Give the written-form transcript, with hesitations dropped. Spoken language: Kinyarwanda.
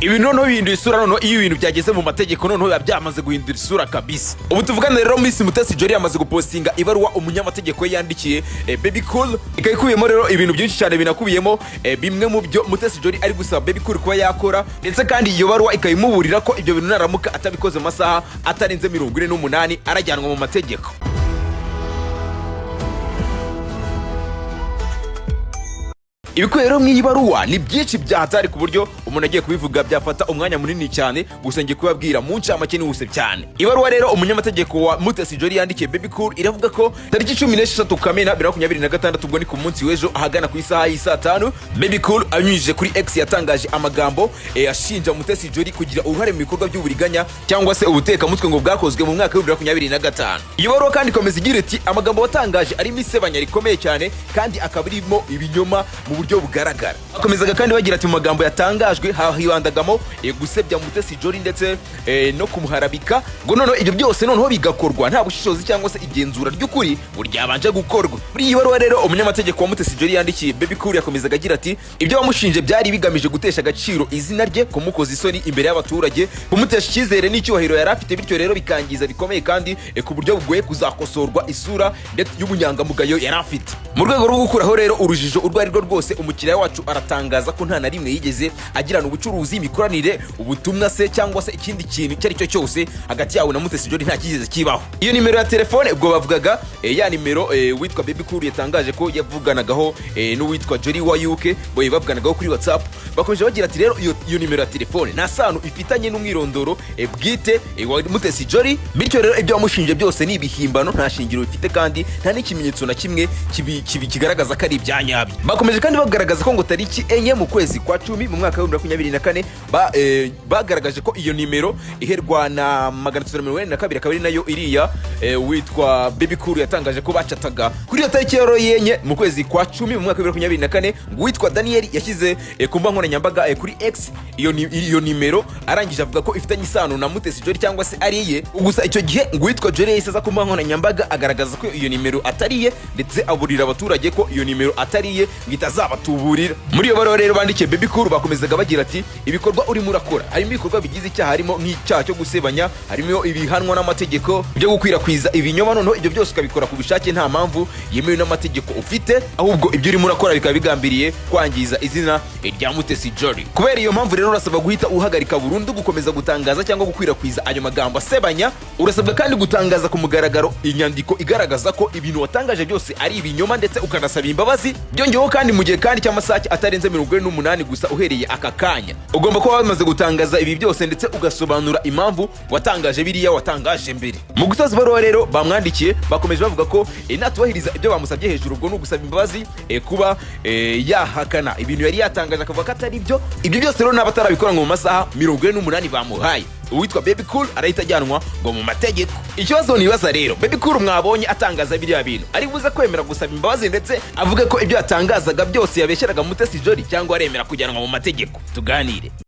ibi noneho bihinduye isura. Noneho iyo ibintu byageze mu mategeko noneho biba byamaze guhindura isura kabisa. Ubu tuvugana rero Miss Mutesi Jolly yamaze gupostinga ibaruwa umunyamategeko yandikiye Baby Cool, ikayikubiyemo rero ibintu byinshi cyane binakubiyemo bimwe mu byo Mutesi Jolly ari gusaba Baby Cool kuba yakora, ndetse kandi iyo baruwa ikayimuburira ko ibyo bintu naramuka atabikoze mu masaha atarenze 48 arajyanwa mu mategeko. Ibikuye rero mw'iyi baruwa ni byinshi byahatari ku buryo umuntu agiye kubivuga byafata umwanya munini cyane, gusa ngiye kubabwira mu ncamake n'ubuse cyane. Ibaruwa rero umunyamategeko wa Mutesi Jolly yandikiye Baby Cool iravuga ko tariki 16 Kamena 2026 ubwo ni ku munsi w'ejo ahagana ku isaha y'isa 5, Baby Cool anyujije kuri X yatangaje amagambo ashinja Mutesi Jolly kugira uruhare mu bikorwa by'uburiganya cyangwa se ubuteka mutwe ngo bwakozwe mu mwaka wa 2025. Iyo baruwa kandi ikomeza igira iti amagambo watangaje ari misebanya rikomeye cyane kandi akabirimo ibinyoma mu buryo bugaragara. Bakomezaga kandi bagira ati mu magambo yatangajwe hahibandagamo gusebya Mutesi Jolly ndetse no kumuharabika, ngo noneho ibyo byose noneho bigakorwa nta bushishozi cyangwa se igenzura ry'ukuri uryabanje gukorwa. Muri iyi baruwa rero umunyamategeko wa Mutesi Jolly yandikiye Baby Cool yakomezaga agira ati ibyo bamushinje byari bigamije gutesha agaciro izina rye, kumukoza isoni imbere y'abaturage, kumutesha icyizere n'icyubahiro yari afite, bityo rero bikangiza bikomeye kandi ku buryo bugoye kuzakosorwa isura ndetse y'ubunyangamugayo yari afite. Mu rwego rwo gukuraho rero urujijo urwo ari rwo rwose, umukiriya wacu aratangaza ko nta na rimwe yigeze agirana ubucuruzi, imikoranire, ubutumwa se cyangwa se ikindi kintu icyo ari cyo cyose hagati yawe na Mutesi Jolly nta kigeze kibaho. Iyo nimero ya telefone ubwo bavugaga ya nimero witwa Baby Cool yatangaje ko yavuganagaho n'uwitwa Jolly wa UK, boye bavuganagaho kuri WhatsApp. Bakomeje bagira ati rero iyo nimero ya telefone nta sano ifitanye n'umwirondoro bwite wa Mutesi Jolly, bityo rero ibyo bamushinje byose ni ibihimbano, nta shingiro bifite kandi nta n'ikimenyetso na kimwe kigaragaza ko ari ibyanyabyo. Bakomeje kandi bagaragaza ko ngo tariki 4 mu kwezi kwa 10 mu mwaka wa 2024 bagaragaje ko iyo nimero iherwa na 342 akaba ari nayo iriya witwa Baby Cool yatangaje ko bacataga kuri iyo tariki rero yenye mu kwezi kwa 10 mu mwaka wa 2024, ngo witwa Daniel yashyize ku mbuga nkoranyambaga kuri X iyo nimero, arangije avuga ko ifitanye isano na Mutesi Jolly cyangwa se ari ye. Gusa icyo gihe ngo witwa Jolly yahise ku mbuga nkoranyambaga agaragaza ko iyo nimero atari ye, ndetse aburira abaturage ko iyo nimero atari ye ngitazabatuburira. Muri iyo baruwa rero bandikiye Baby Cool bakomezaga bagira ati ibikorwa urimo urakora harimo ibikorwa bigize icyaha, harimo nk'icyaha cyo gusebanya, harimo ibihanwa n'amategeko byo gukwirakwiza ibinyoma, noneho ibyo byose ukabikora ku bishake nta mpamvu yemewe n'amategeko ufite, ahubwo ibyo urimo urakora bikaba bigambiriye kwangiza izina rya Mutesi Jolly. Kubera iyo mpamvu rero urasabwa guhita uhagarika burundu gukomeza gutangaza cyangwa gukwirakwiza ayo magambo asebanya. Urasabwa kandi gutangaza ku mugaragaro inyandiko igaragaza ko ibintu watangaje byose ari ibinyoma, ndetse ukanasaba imbabazi. Byongeyeho kandi mu gihe kandi cy'amasaha atarenze 48 gusa uhereye aka kanya ugomba kuba wamaze gutangaza ibi byose, ndetse ugasobanura impamvu watangaje biriya watangaje mbere. Mu gusoza ibaruwa rero bamwandikiye bakomeje bavuga ko natubahiriza ibyo bamusabye hejuru, ubwo no gusaba imbabazi kuba yahakana ibintu yari yatangaje akavuga ko atari byo. Ibyo byose rero n'abatarabikora ngo mu masaha 48 bamuhaye, uwitwa Baby Cool arahita ajyanwa ngo mu mategeko. Ikibazo nibaza rero, Baby Cool mwabonye atangaza biriya bintu ari buze kwemera gusaba imbabazi ndetse avuga ko ibyo yatangazaga byose yabeshyeraga Mutesi Jolly, cyangwa aremera kujyanwa mu mategeko? Tuganire.